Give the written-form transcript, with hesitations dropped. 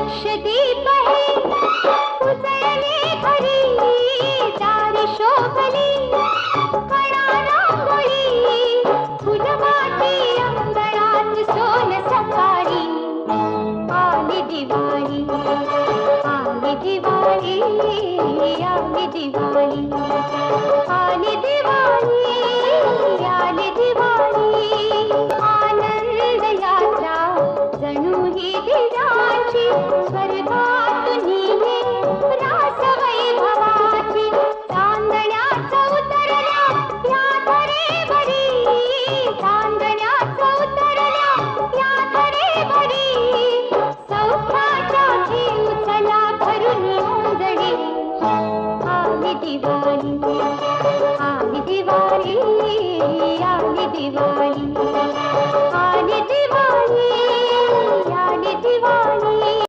लक्षदीप हे उजळले घरी दारी शोभली कळा रांगोळी फुलवाटी अंगणात सोन सकाळी आली दिवाळी आली दिवाळी आली दिवाळी आली दिवाळी